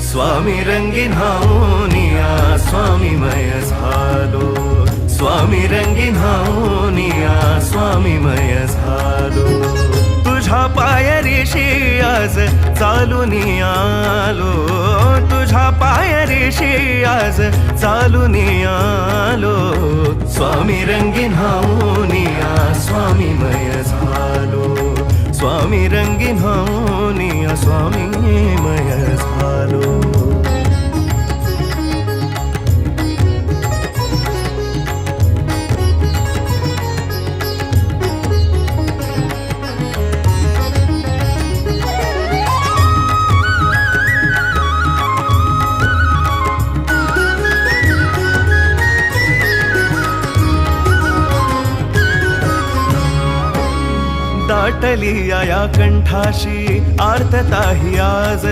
स्वामी रंगीन हाऊनिया स्वामीमय झालो, स्वामी रंगीन हाऊनिया स्वामीमय झालो। तुझ्या पायरीशी आज चालून आलो, तुझ्या पायरीशी आज चालून आलो। स्वामी रंगीन हाऊनिया स्वामीमय झालो, स्वामी रंगीन हाऊनिया स्वामीमय झालो। दाटली या कंठाशी आर्तता ही आज